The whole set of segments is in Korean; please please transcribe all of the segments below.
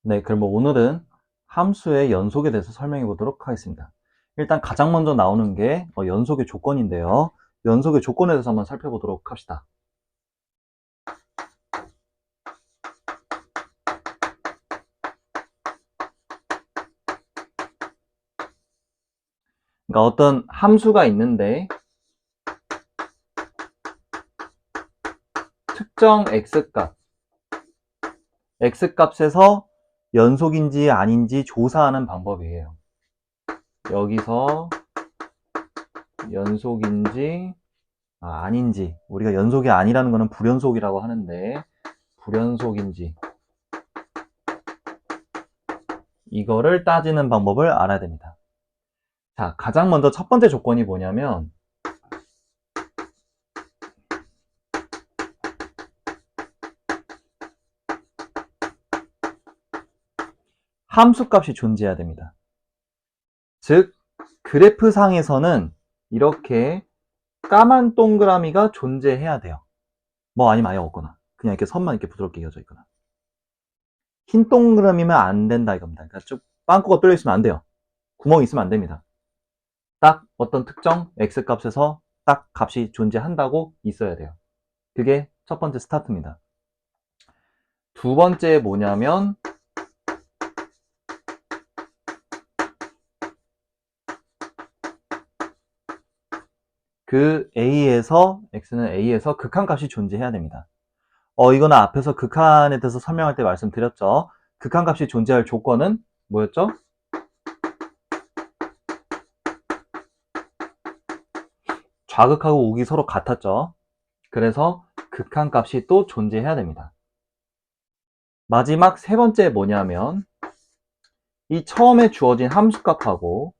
네, 그럼 오늘은 함수의 연속에 대해서 설명해 보도록 하겠습니다. 일단 가장 먼저 나오는 게 연속의 조건인데요. 연속의 조건에 대해서 한번 살펴보도록 합시다. 그러니까 어떤 함수가 있는데 특정 x값에서 연속인지 아닌지 조사하는 방법이에요. 여기서 연속인지 아닌지, 우리가 연속이 아니라는 것은 불연속이라고 하는데 불연속인지 이거를 따지는 방법을 알아야 됩니다. 자, 가장 먼저 첫 번째 조건이 뭐냐면 함수값이 존재해야 됩니다. 즉, 그래프상에서는 이렇게 까만 동그라미가 존재해야 돼요. 뭐 아니면 아예 없거나 그냥 이렇게 선만 이렇게 부드럽게 이어져 있거나. 흰 동그라미면 안 된다 이겁니다. 그러니까 쭉 빵꾸가 뚫려 있으면 안 돼요. 구멍이 있으면 안 됩니다. 딱 어떤 특정 x값에서 딱 값이 존재한다고 있어야 돼요. 그게 첫 번째 스타트입니다. 두 번째 뭐냐면 그 A에서 x는 A에서 극한값이 존재해야 됩니다. 이거는 앞에서 극한에 대해서 설명할 때 말씀드렸죠. 극한값이 존재할 조건은 뭐였죠? 좌극하고 우극이 서로 같았죠. 그래서 극한값이 또 존재해야 됩니다. 마지막 세 번째 뭐냐면 이 처음에 주어진 함수값하고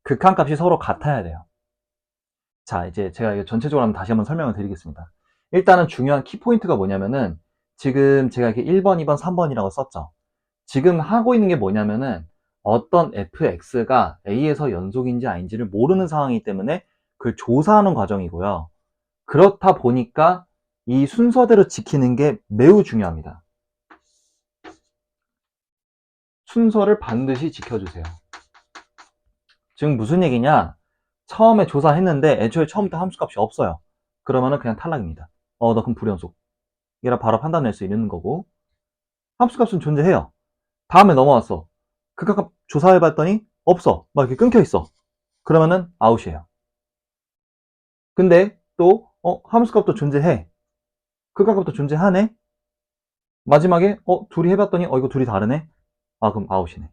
극한값이 서로 같아야 돼요. 자, 이제 제가 이거 전체적으로 다시 한번 설명을 드리겠습니다. 일단은 중요한 키포인트가 뭐냐면은 지금 제가 이렇게 1번, 2번, 3번이라고 썼죠. 지금 하고 있는 게 뭐냐면은 어떤 fx가 a에서 연속인지 아닌지를 모르는 상황이기 때문에 그걸 조사하는 과정이고요. 그렇다 보니까 이 순서대로 지키는 게 매우 중요합니다. 순서를 반드시 지켜주세요. 지금 무슨 얘기냐? 처음에 조사했는데 애초에 처음부터 함수값이 없어요. 그러면은 그냥 탈락입니다. 너 그럼 불연속. 이라 바로 판단할 수 있는 거고. 함수값은 존재해요. 다음에 넘어왔어. 극한값 조사해봤더니 없어. 막 이렇게 끊겨 있어. 그러면은 아웃이에요. 근데 또 함수값도 존재해. 극한값도 존재하네. 마지막에 둘이 해봤더니 이거 둘이 다르네. 그럼 아웃이네.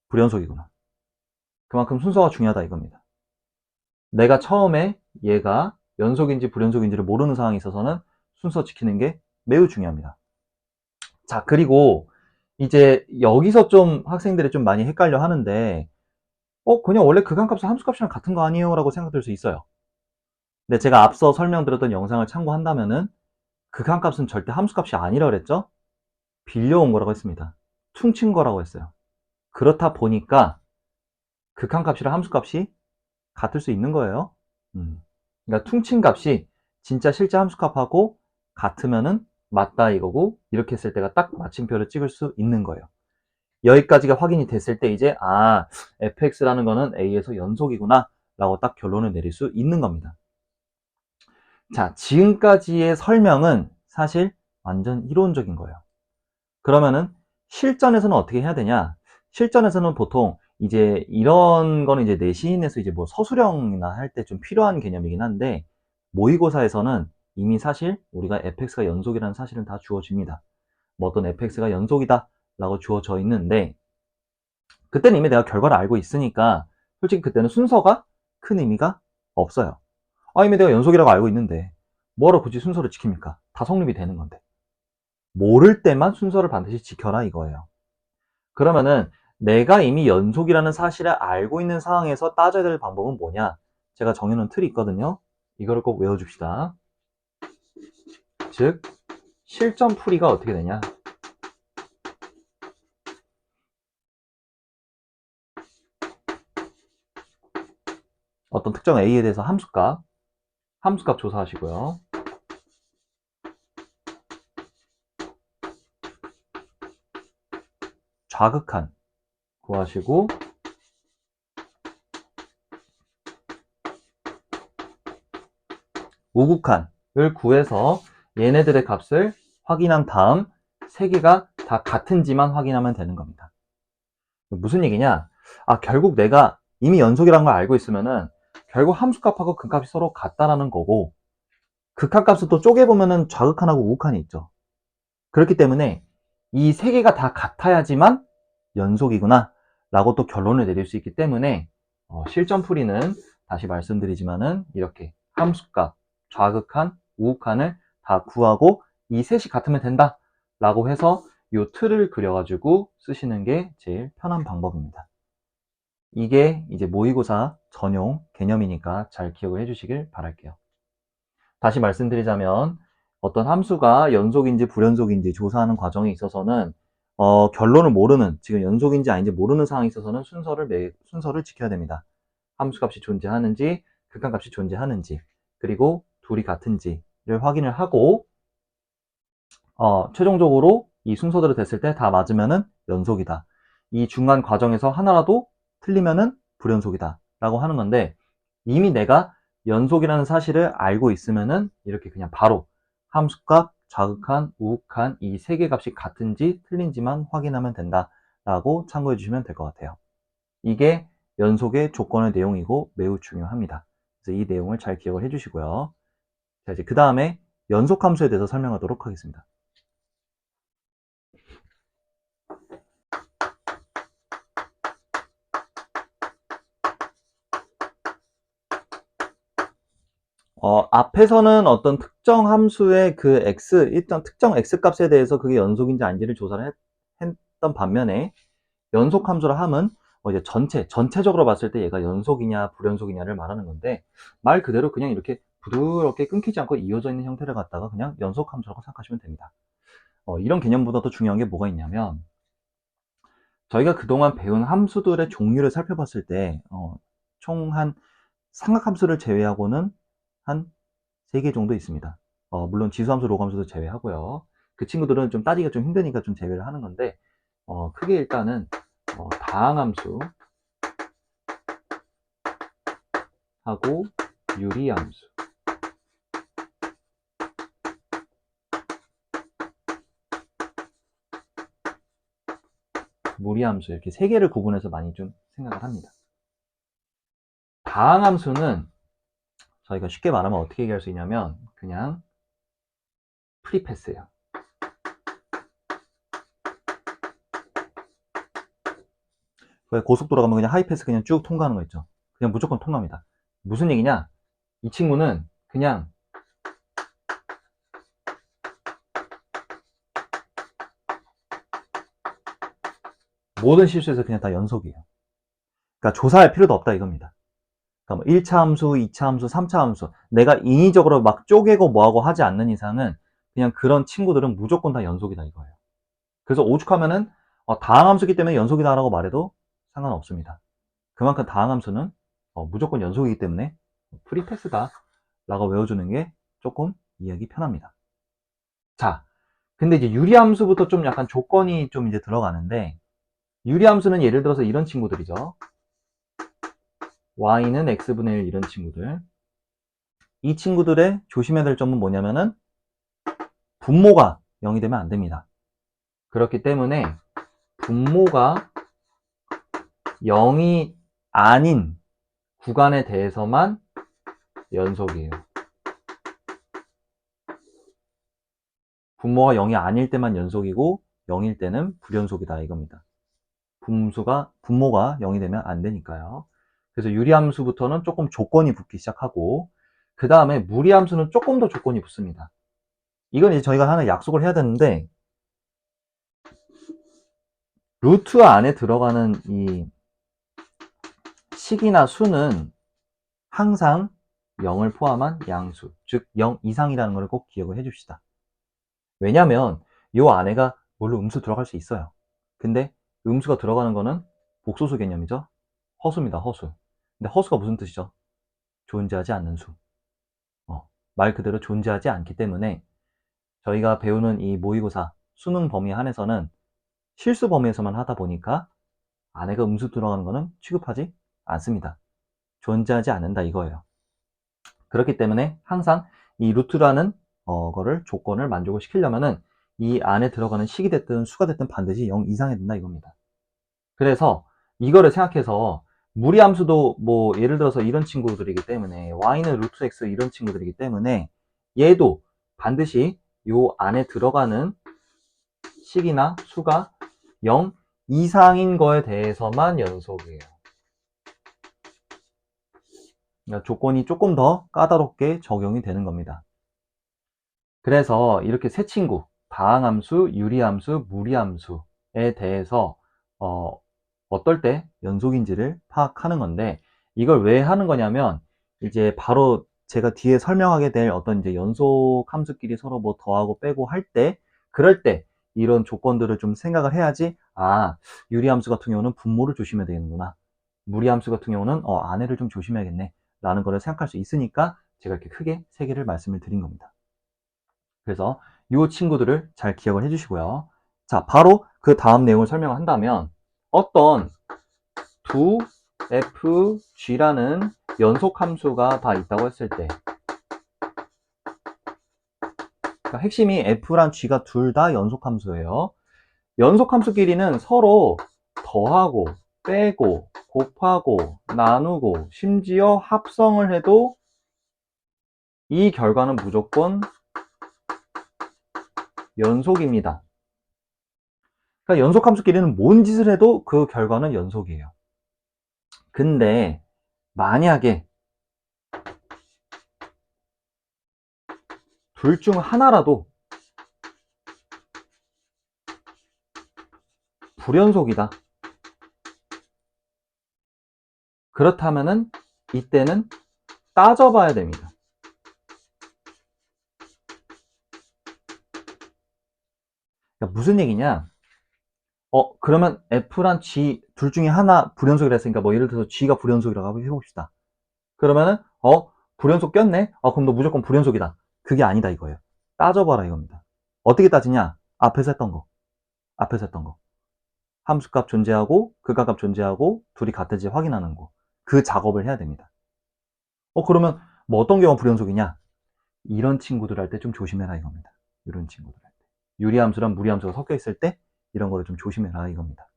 불연속이구나. 그만큼 순서가 중요하다 이겁니다. 내가 처음에 얘가 연속인지 불연속인지를 모르는 상황이 있어서는 순서 지키는 게 매우 중요합니다. 자, 그리고 이제 여기서 좀 학생들이 좀 많이 헷갈려 하는데 그냥 원래 극한값은 함수값이랑 같은 거 아니에요? 라고 생각될 수 있어요. 근데 제가 앞서 설명드렸던 영상을 참고한다면은 극한값은 절대 함수값이 아니라 그랬죠? 빌려온 거라고 했습니다. 퉁친 거라고 했어요. 그렇다 보니까 극한값이랑 함수값이 같을 수 있는 거예요. 그러니까 퉁친 값이 진짜 실제 함수값하고 같으면은 맞다 이거고 이렇게 했을 때가 딱 마침표를 찍을 수 있는 거예요. 여기까지가 확인이 됐을 때 이제 fx라는 거는 a에서 연속이구나 라고 딱 결론을 내릴 수 있는 겁니다. 자, 지금까지의 설명은 사실 완전 이론적인 거예요. 그러면은 실전에서는 어떻게 해야 되냐? 실전에서는 보통 이제 이런 거는 이제 내신에서 이제 뭐 서술형이나 할 때 좀 필요한 개념이긴 한데 모의고사에서는 이미 사실 우리가 fx가 연속이라는 사실은 다 주어집니다. 뭐 어떤 fx가 연속이다 라고 주어져 있는데 그때는 이미 내가 결과를 알고 있으니까 솔직히 그때는 순서가 큰 의미가 없어요. 이미 내가 연속이라고 알고 있는데 뭐하러 굳이 순서를 지킵니까? 다 성립이 되는 건데. 모를 때만 순서를 반드시 지켜라 이거예요. 그러면은 내가 이미 연속이라는 사실을 알고 있는 상황에서 따져야 될 방법은 뭐냐? 제가 정해놓은 틀이 있거든요. 이거를 꼭 외워줍시다. 즉, 실전 풀이가 어떻게 되냐? 어떤 특정 A에 대해서 함수값 함수값 조사하시고요. 좌극한 구하시고 우극한을 구해서 얘네들의 값을 확인한 다음 세 개가 다 같은지만 확인하면 되는 겁니다. 무슨 얘기냐? 결국 내가 이미 연속이라는 걸 알고 있으면은 결국 함수값하고 극값이 서로 같다라는 거고, 극한값을 또 쪼개보면은 좌극한하고 우극한이 있죠. 그렇기 때문에 이 세 개가 다 같아야지만 연속이구나 라고 또 결론을 내릴 수 있기 때문에 실전풀이는 다시 말씀드리지만은 이렇게 함수값, 좌극한, 우극한을 다 구하고 이 셋이 같으면 된다 라고 해서 이 틀을 그려가지고 쓰시는 게 제일 편한 방법입니다. 이게 이제 모의고사 전용 개념이니까 잘 기억을 해주시길 바랄게요. 다시 말씀드리자면 어떤 함수가 연속인지 불연속인지 조사하는 과정에 있어서는 결론을 모르는, 지금 연속인지 아닌지 모르는 상황에 있어서는 순서를 지켜야 됩니다. 함수값이 존재하는지 극한값이 존재하는지, 그리고 둘이 같은지를 확인을 하고 최종적으로 이 순서대로 됐을 때 다 맞으면은 연속이다. 이 중간 과정에서 하나라도 틀리면은 불연속이다 라고 하는 건데, 이미 내가 연속이라는 사실을 알고 있으면은 이렇게 그냥 바로 함수값, 좌극한, 우극한 이 세 개 값이 같은지 틀린지만 확인하면 된다 라고 참고해 주시면 될 것 같아요. 이게 연속의 조건의 내용이고 매우 중요합니다. 그래서 이 내용을 잘 기억을 해 주시고요. 자, 이제 그 다음에 연속함수에 대해서 설명하도록 하겠습니다. 앞에서는 어떤 특정 함수의 그 x, 일단 특정 x 값에 대해서 그게 연속인지 아닌지를 조사를 했던 반면에, 연속 함수라 함은 이제 전체적으로 봤을 때 얘가 연속이냐 불연속이냐를 말하는 건데, 말 그대로 그냥 이렇게 부드럽게 끊기지 않고 이어져 있는 형태를 갖다가 그냥 연속 함수라고 생각하시면 됩니다. 이런 개념보다 더 중요한 게 뭐가 있냐면, 저희가 그동안 배운 함수들의 종류를 살펴봤을 때 총 한 삼각함수를 제외하고는 한 3개 정도 있습니다. 물론 지수함수, 로그함수도 제외하고요. 그 친구들은 좀 따지기가 좀 힘드니까 좀 제외를 하는 건데, 크게 일단은 다항함수 하고 유리함수, 무리함수, 이렇게 3개를 구분해서 많이 좀 생각을 합니다. 다항함수는 저희가 쉽게 말하면 어떻게 얘기할 수 있냐면 그냥 프리패스예요. 고속도로 가면 그냥 하이패스 그냥 쭉 통과하는 거 있죠. 그냥 무조건 통과합니다. 무슨 얘기냐? 이 친구는 그냥 모든 실수에서 그냥 다 연속이에요. 그러니까 조사할 필요도 없다 이겁니다. 그러니까 뭐 1차 함수, 2차 함수, 3차 함수, 내가 인위적으로 막 쪼개고 뭐하고 하지 않는 이상은 그냥 그런 친구들은 무조건 다 연속이다 이거예요. 그래서 오죽하면은 다항함수기 때문에 연속이다라고 말해도 상관없습니다. 그만큼 다항함수는 무조건 연속이기 때문에 프리패스다 라고 외워주는 게 조금 이해하기 편합니다. 자, 근데 이제 유리함수부터 좀 약간 조건이 좀 이제 들어가는데, 유리함수는 예를 들어서 이런 친구들이죠. y는 x분의 1 이런 친구들. 이 친구들의 조심해야 될 점은 뭐냐면은 분모가 0이 되면 안 됩니다. 그렇기 때문에 분모가 0이 아닌 구간에 대해서만 연속이에요. 분모가 0이 아닐 때만 연속이고 0일 때는 불연속이다 이겁니다. 분모가 0이 되면 안 되니까요. 그래서 유리함수부터는 조금 조건이 붙기 시작하고, 그 다음에 무리함수는 조금 더 조건이 붙습니다. 이건 이제 저희가 하나 약속을 해야 되는데, 루트 안에 들어가는 이 식이나 수는 항상 0을 포함한 양수, 즉 0 이상이라는 걸 꼭 기억을 해줍시다. 왜냐면 이 안에가 물론 음수 들어갈 수 있어요. 근데 음수가 들어가는 거는 복소수 개념이죠. 허수입니다, 허수. 근데 허수가 무슨 뜻이죠? 존재하지 않는 수. 말 그대로 존재하지 않기 때문에 저희가 배우는 이 모의고사 수능 범위 한에서는 실수 범위에서만 하다 보니까 안에가 음수 들어가는 거는 취급하지 않습니다. 존재하지 않는다 이거예요. 그렇기 때문에 항상 이 루트라는 거를 조건을 만족을 시키려면은 이 안에 들어가는 식이 됐든 수가 됐든 반드시 0 이상이 된다 이겁니다. 그래서 이거를 생각해서 무리함수도 뭐 예를 들어서 이런 친구들이기 때문에 y는 루트 x 이런 친구들이기 때문에 얘도 반드시 요 안에 들어가는 식이나 수가 0 이상인 거에 대해서만 연속이에요. 그러니까 조건이 조금 더 까다롭게 적용이 되는 겁니다. 그래서 이렇게 세 친구, 다항함수, 유리함수, 무리함수에 대해서 어떨 때 연속인지를 파악하는 건데, 이걸 왜 하는 거냐면 이제 바로 제가 뒤에 설명하게 될 어떤 이제 연속 함수끼리 서로 뭐 더하고 빼고 할 때, 그럴 때 이런 조건들을 좀 생각을 해야지, 아, 유리함수 같은 경우는 분모를 조심해야 되는구나, 무리함수 같은 경우는 안에를 좀 조심해야겠네 라는 거를 생각할 수 있으니까 제가 이렇게 크게 세 개를 말씀을 드린 겁니다. 그래서 이 친구들을 잘 기억을 해주시고요. 자, 바로 그 다음 내용을 설명을 한다면, 어떤 두 fg라는 연속 함수가 다 있다고 했을 때, 그러니까 핵심이 f랑 g가 둘 다 연속 함수예요. 연속 함수끼리는 서로 더하고 빼고 곱하고 나누고 심지어 합성을 해도 이 결과는 무조건 연속입니다. 그러니까 연속 함수끼리는 뭔 짓을 해도 그 결과는 연속이에요. 근데 만약에 둘 중 하나라도 불연속이다, 그렇다면은 이때는 따져봐야 됩니다. 그러니까 무슨 얘기냐? 그러면 F랑 G 둘 중에 하나 불연속이라 했으니까 뭐 예를 들어서 G가 불연속이라고 한번 해봅시다. 그러면은 불연속 꼈네? 그럼 너 무조건 불연속이다. 그게 아니다 이거예요. 따져봐라 이겁니다. 어떻게 따지냐? 앞에서 했던 거. 함수값 존재하고 극한값 존재하고 둘이 같은지 확인하는 거. 그 작업을 해야 됩니다. 그러면 뭐 어떤 경우가 불연속이냐? 이런 친구들 할 때 좀 조심해라 이겁니다. 이런 친구들 할 때. 유리함수랑 무리함수가 섞여 있을 때 이런 거를 좀 조심해라 이겁니다.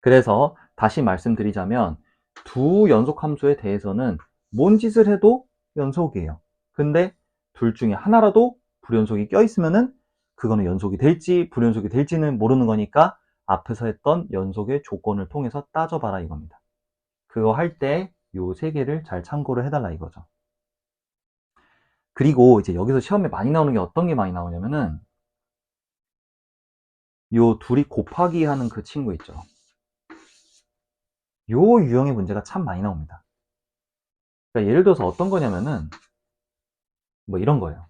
그래서 다시 말씀드리자면 두 연속 함수에 대해서는 뭔 짓을 해도 연속이에요. 근데 둘 중에 하나라도 불연속이 껴있으면은 그거는 연속이 될지 불연속이 될지는 모르는 거니까 앞에서 했던 연속의 조건을 통해서 따져봐라 이겁니다. 그거 할 때 요 세 개를 잘 참고를 해달라 이거죠. 그리고 이제 여기서 시험에 많이 나오는 게 어떤 게 많이 나오냐면은 요 둘이 곱하기 하는 그 친구 있죠. 요 유형의 문제가 참 많이 나옵니다. 그러니까 예를 들어서 어떤 거냐면은 뭐 이런 거예요.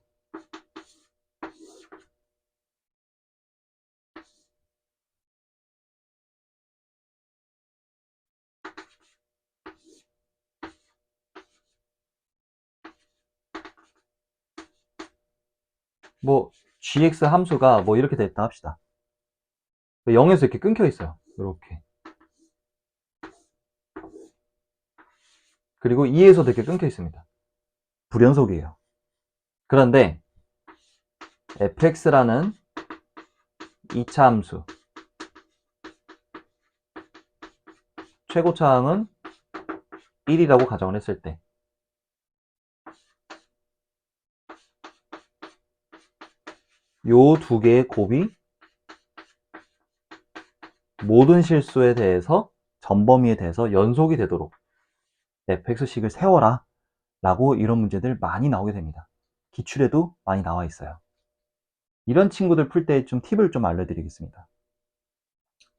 뭐 gx 함수가 뭐 이렇게 됐다 합시다. 0에서 이렇게 끊겨 있어요. 이렇게. 그리고 2에서도 이렇게 끊겨 있습니다. 불연속이에요. 그런데 fx라는 2차 함수 최고차항은 1이라고 가정을 했을 때 요 두 개의 곱이 모든 실수에 대해서 전범위에 대해서 연속이 되도록 fx식을 세워라 라고 이런 문제들 많이 나오게 됩니다. 기출에도 많이 나와 있어요. 이런 친구들 풀 때 좀 팁을 좀 알려드리겠습니다.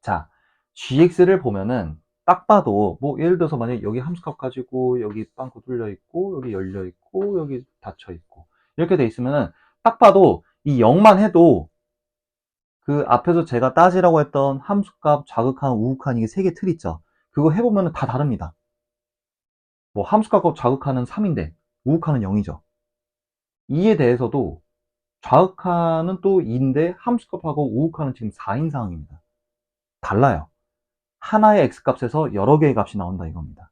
자, gx를 보면은 딱 봐도 뭐 예를 들어서 만약에 여기 함수값 가지고 여기 빵꾸 뚫려 있고 여기 열려 있고 여기 닫혀 있고 이렇게 돼 있으면은 딱 봐도 이 0만 해도 그 앞에서 제가 따지라고 했던 함수값, 좌극한, 우극한 이게 세 개 틀 있죠. 그거 해보면은 다 다릅니다. 뭐 함수값 좌극한은 3인데 우극한은 0이죠. 2에 대해서도 좌극하는 또 2인데 함수값하고 우극하는 지금 4인 상황입니다. 달라요. 하나의 x값에서 여러 개의 값이 나온다 이겁니다.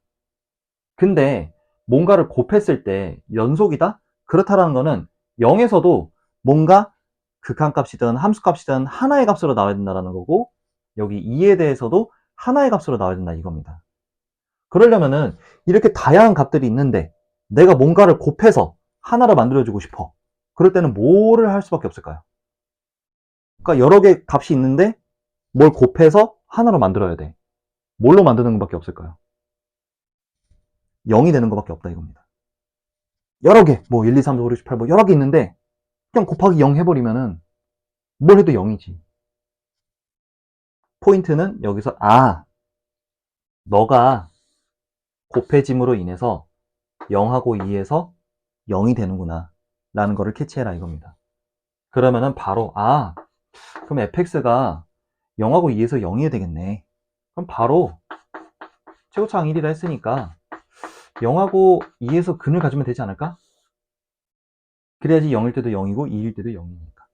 근데 뭔가를 곱했을 때 연속이다? 그렇다라는 거는 0에서도 뭔가 극한값이든 함수값이든 하나의 값으로 나와야 된다는 거고, 여기 2에 대해서도 하나의 값으로 나와야 된다 이겁니다. 그러려면은 이렇게 다양한 값들이 있는데 내가 뭔가를 곱해서 하나를 만들어주고 싶어. 그럴 때는 뭐를 할 수밖에 없을까요? 그러니까 여러 개 값이 있는데 뭘 곱해서 하나로 만들어야 돼. 뭘로 만드는 것밖에 없을까요? 0이 되는 것밖에 없다 이겁니다. 여러 개, 뭐 1, 2, 3, 4, 5, 6, 7, 8, 뭐 여러 개 있는데 그냥 곱하기 0 해버리면은 뭘 해도 0이지. 포인트는 여기서 너가 곱해짐으로 인해서 0하고 2에서 0이 되는구나 라는 거를 캐치해라 이겁니다. 그러면은 바로 그럼 fx가 0하고 2에서 0이 되겠네. 그럼 바로 최고차항 1이라 했으니까 0하고 2에서 근을 가지면 되지 않을까? 그래야지 0일 때도 0이고 2일 때도 0이니까.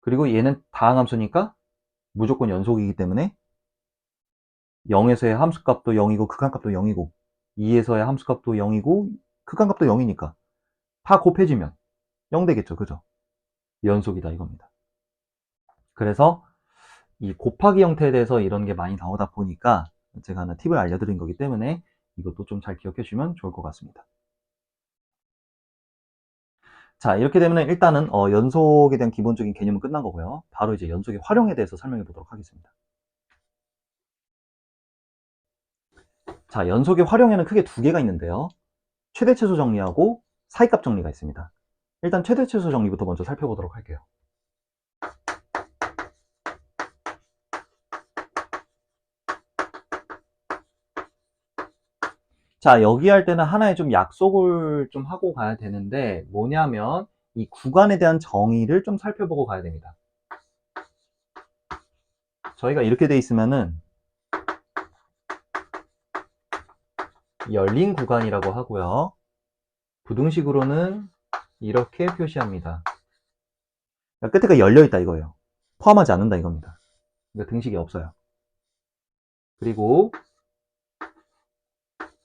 그리고 얘는 다항함수니까 무조건 연속이기 때문에 0에서의 함수값도 0이고 극한값도 0이고 2에서의 함수값도 0이고 극한값도 0이니까 다 곱해지면 0 되겠죠. 그죠? 연속이다 이겁니다. 그래서 이 곱하기 형태에 대해서 이런 게 많이 나오다 보니까 제가 하나 팁을 알려드린 거기 때문에 이것도 좀 잘 기억해 주시면 좋을 것 같습니다. 자, 이렇게 되면 일단은 연속에 대한 기본적인 개념은 끝난 거고요. 바로 이제 연속의 활용에 대해서 설명해 보도록 하겠습니다. 자, 연속의 활용에는 크게 두 개가 있는데요. 최대 최소 정리하고 사이값 정리가 있습니다. 일단 최대 최소 정리부터 먼저 살펴보도록 할게요. 자, 여기 할 때는 하나의 좀 약속을 좀 하고 가야 되는데 뭐냐면 이 구간에 대한 정의를 좀 살펴보고 가야 됩니다. 저희가 이렇게 돼 있으면은 열린 구간이라고 하고요. 부등식으로는 이렇게 표시합니다. 그러니까 끝에가 열려있다 이거예요. 포함하지 않는다 이겁니다. 그러니까 등식이 없어요. 그리고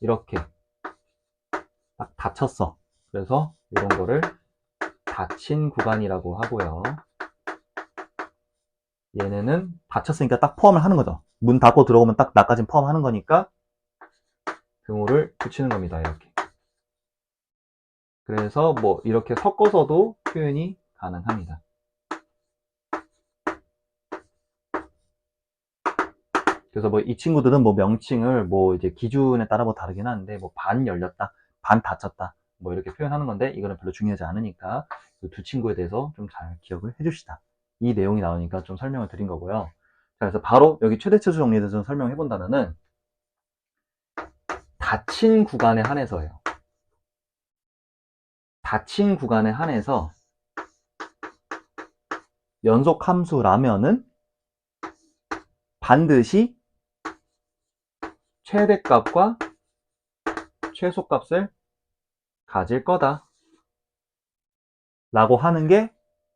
이렇게 딱 닫혔어. 그래서 이런 거를 닫힌 구간이라고 하고요. 얘네는 닫혔으니까 딱 포함을 하는 거죠. 문 닫고 들어오면 딱 나까지 포함하는 거니까 등호를 붙이는 겁니다. 이렇게. 그래서 뭐 이렇게 섞어서도 표현이 가능합니다. 그래서 뭐 이 친구들은 뭐 명칭을 뭐 이제 기준에 따라 뭐 다르긴 하는데 뭐 반 열렸다, 반 닫혔다 뭐 이렇게 표현하는 건데 이거는 별로 중요하지 않으니까 이 두 친구에 대해서 좀 잘 기억을 해주시다. 이 내용이 나오니까 좀 설명을 드린 거고요. 자, 그래서 바로 여기 최대 최소 정리에 대해서 설명해 본다면은 닫힌 구간에 한해서예요. 닫힌 구간에 한해서 연속 함수라면은 반드시 최대값과 최소값을 가질 거다 라고 하는 게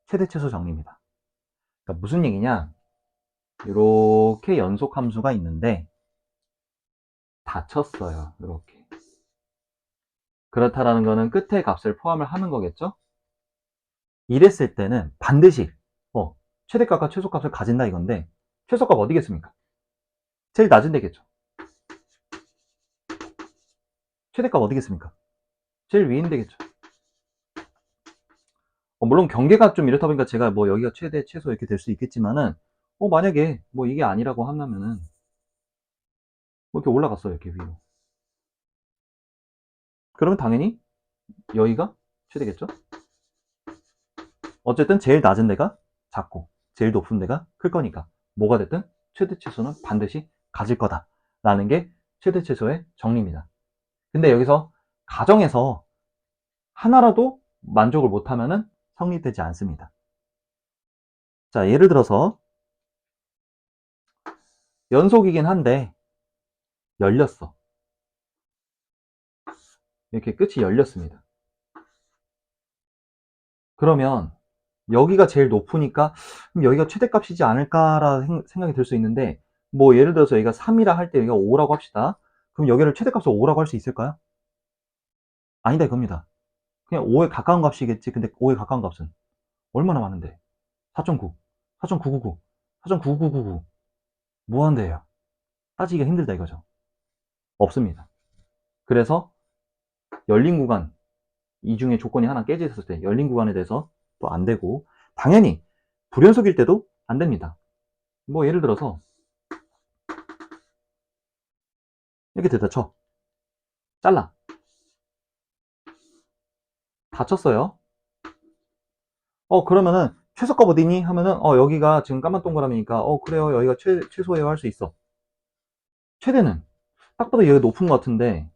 최대 최소 정리입니다. 그러니까 무슨 얘기냐, 이렇게 연속 함수가 있는데 닫혔어요. 이렇게. 그렇다라는 거는 끝에 값을 포함을 하는 거겠죠. 이랬을 때는 반드시 최대값과 최소값을 가진다 이건데 최소값 어디겠습니까? 제일 낮은 데겠죠. 최대값 어디겠습니까? 제일 위인 데겠죠. 물론 경계가 좀 이렇다 보니까 제가 뭐 여기가 최대 최소 이렇게 될 수 있겠지만은 만약에 뭐 이게 아니라고 한다면은 뭐 이렇게 올라갔어요. 이렇게 위로. 그러면 당연히 여기가 최대겠죠. 어쨌든 제일 낮은 데가 작고 제일 높은 데가 클 거니까 뭐가 됐든 최대 최소는 반드시 가질 거다 라는 게 최대 최소의 정리입니다. 근데 여기서 가정에서 하나라도 만족을 못하면은 성립되지 않습니다. 자, 예를 들어서 연속이긴 한데 열렸어. 이렇게 끝이 열렸습니다. 그러면 여기가 제일 높으니까 그럼 여기가 최대값이지 않을까라는 생각이 들 수 있는데, 뭐 예를 들어서 여기가 3이라 할 때 여기가 5라고 합시다. 그럼 여기를 최대값을 5라고 할 수 있을까요? 아니다 이겁니다. 그냥 5에 가까운 값이겠지. 근데 5에 가까운 값은 얼마나 많은데? 4.9, 4.999, 4.99999 무한대예요. 따지기가 힘들다 이거죠. 없습니다. 그래서 열린 구간, 이 중에 조건이 하나 깨져 있었을 때 열린 구간에 대해서 또 안 되고, 당연히 불연속일 때도 안 됩니다. 뭐 예를 들어서 이렇게 됐다 쳐. 잘라. 다 쳤어요. 그러면은 최소값 어디니? 하면은 여기가 지금 까만 동그라미니까 그래요 여기가 최소예요 할 수 있어. 최대는 딱 봐도 여기가 높은 것 같은데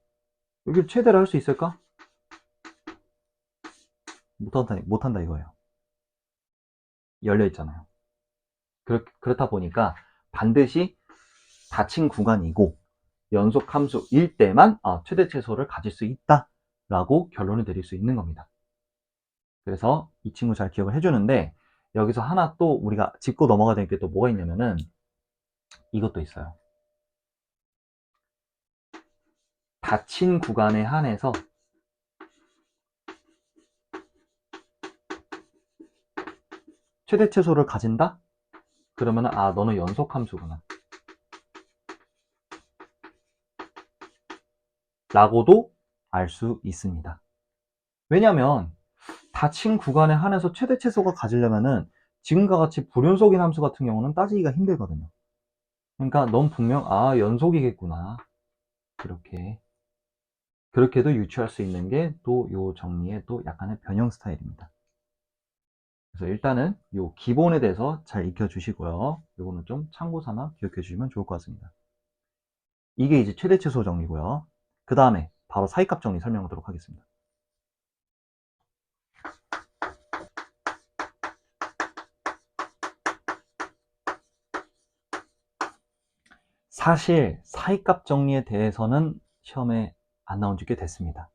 여기를 최대로 할 수 있을까? 못한다 이거예요. 열려 있잖아요. 그렇다 보니까 반드시 닫힌 구간이고 연속 함수일 때만 최대 최소를 가질 수 있다 라고 결론을 내릴 수 있는 겁니다. 그래서 이 친구 잘 기억을 해주는데, 여기서 하나 또 우리가 짚고 넘어가야 될 게 또 뭐가 있냐면은 이것도 있어요. 닫힌 구간에 한해서 최대 최소를 가진다? 그러면은 너는 연속 함수구나 라고도 알 수 있습니다. 왜냐면 닫힌 구간에 한해서 최대 최소가 가지려면은 지금과 같이 불연속인 함수 같은 경우는 따지기가 힘들거든요. 그러니까 넌 분명 연속이겠구나 그렇게도 유추할 수 있는 게 또 요 정리의 또 약간의 변형 스타일입니다. 그래서 일단은 요 기본에 대해서 잘 익혀 주시고요. 요거는 좀 참고 삼아 기억해 주시면 좋을 것 같습니다. 이게 이제 최대 최소 정리고요. 그 다음에 바로 사이값 정리 설명하도록 하겠습니다. 사실 사이값 정리에 대해서는 시험에 안 나온 지 꽤 됐습니다.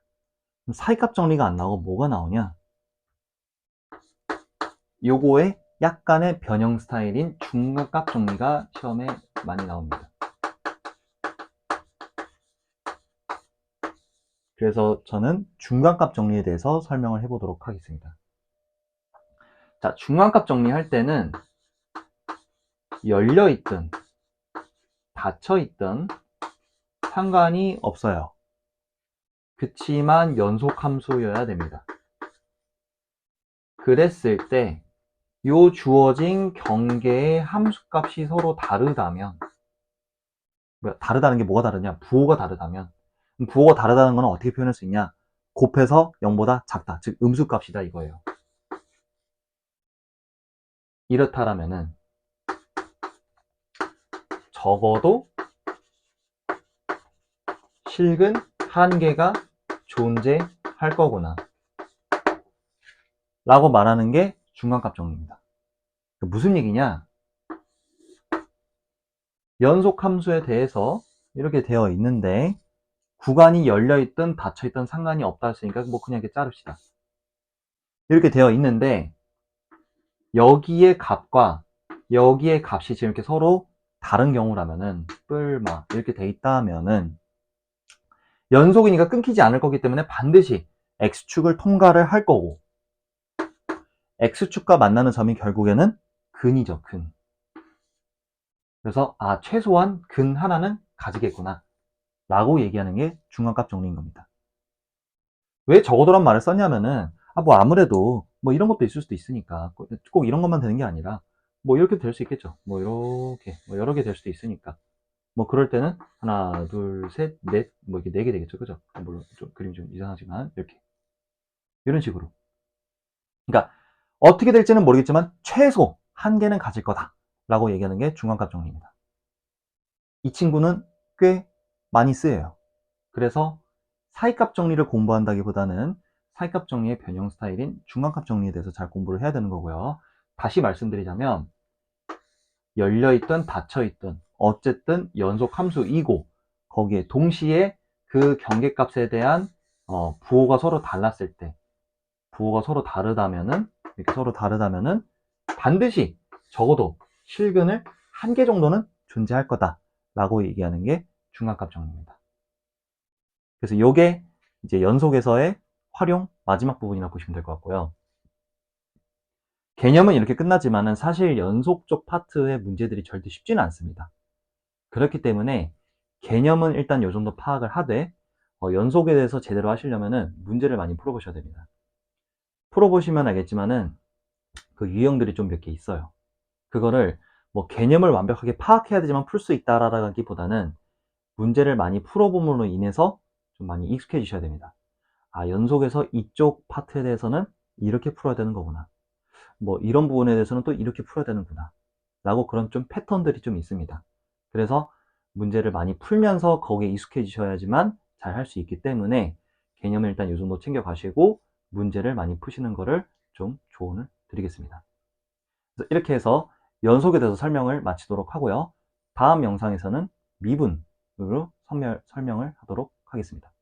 그럼 사이값 정리가 안 나오고 뭐가 나오냐? 요거의 약간의 변형 스타일인 중간값 정리가 시험에 많이 나옵니다. 그래서 저는 중간값 정리에 대해서 설명을 해보도록 하겠습니다. 자, 중간값 정리할 때는 열려있든 닫혀있든 상관이 없어요. 그치만 연속 함수여야 됩니다. 그랬을 때 요 주어진 경계의 함수값이 서로 다르다면, 다르다는 게 뭐가 다르냐? 부호가 다르다면, 부호가 다르다는 건 어떻게 표현할 수 있냐? 곱해서 0보다 작다, 즉 음수값이다 이거예요. 이렇다라면은 적어도 실근 한계가 존재할 거구나 라고 말하는 게 중간값 정리입니다. 무슨 얘기냐? 연속 함수에 대해서 이렇게 되어 있는데 구간이 열려있든 닫혀있든 상관이 없다 했으니까 뭐 그냥 이렇게 자릅시다. 이렇게 되어 있는데 여기의 값과 여기의 값이 지금 이렇게 서로 다른 경우라면은 뿔마 이렇게 돼 있다면은 연속이니까 끊기지 않을 거기 때문에 반드시 x축을 통과를 할 거고, x축과 만나는 점이 결국에는 근이죠, 근. 그래서 최소한 근 하나는 가지겠구나 라고 얘기하는 게 중간값 정리인 겁니다. 왜 적어도란 말을 썼냐면은 뭐 아무래도 뭐 이런 것도 있을 수도 있으니까 꼭 이런 것만 되는 게 아니라 뭐 이렇게 될 수 있겠죠. 뭐 이렇게 뭐 여러 개 될 수도 있으니까 뭐 그럴 때는 하나 둘 셋 넷 뭐 이렇게 4개 되겠죠, 그죠? 물론 좀 그림이 좀 이상하지만 이렇게 이런 식으로. 그러니까 어떻게 될지는 모르겠지만 최소 한 개는 가질 거다 라고 얘기하는 게 중간값 정리입니다. 이 친구는 꽤 많이 쓰여요. 그래서 사이값 정리를 공부한다기보다는 사이값 정리의 변형 스타일인 중간값 정리에 대해서 잘 공부를 해야 되는 거고요. 다시 말씀드리자면 열려있든 닫혀있든 어쨌든 연속 함수이고 거기에 동시에 그 경계값에 대한 부호가 서로 달랐을 때, 부호가 서로 다르다면은 이렇게 서로 다르다면은 반드시 적어도 실근을 1개 정도는 존재할 거다라고 얘기하는 게 중간값 정리입니다. 그래서 이게 이제 연속에서의 활용 마지막 부분이라고 보시면 될 것 같고요. 개념은 이렇게 끝나지만은 사실 연속적 파트의 문제들이 절대 쉽지는 않습니다. 그렇기 때문에 개념은 일단 요 정도 파악을 하되 연속에 대해서 제대로 하시려면은 문제를 많이 풀어보셔야 됩니다. 풀어보시면 알겠지만은 그 유형들이 좀 몇 개 있어요. 그거를 뭐 개념을 완벽하게 파악해야 되지만 풀 수 있다라기보다는 문제를 많이 풀어봄으로 인해서 좀 많이 익숙해지셔야 됩니다. 아, 연속에서 이쪽 파트에 대해서는 이렇게 풀어야 되는 거구나. 뭐 이런 부분에 대해서는 또 이렇게 풀어야 되는구나. 라고 그런 좀 패턴들이 좀 있습니다. 그래서 문제를 많이 풀면서 거기에 익숙해지셔야지만 잘 할 수 있기 때문에 개념을 일단 이 정도 챙겨 가시고 문제를 많이 푸시는 거를 좀 조언을 드리겠습니다. 그래서 이렇게 해서 연속에 대해서 설명을 마치도록 하고요. 다음 영상에서는 미분으로 설명을 하도록 하겠습니다.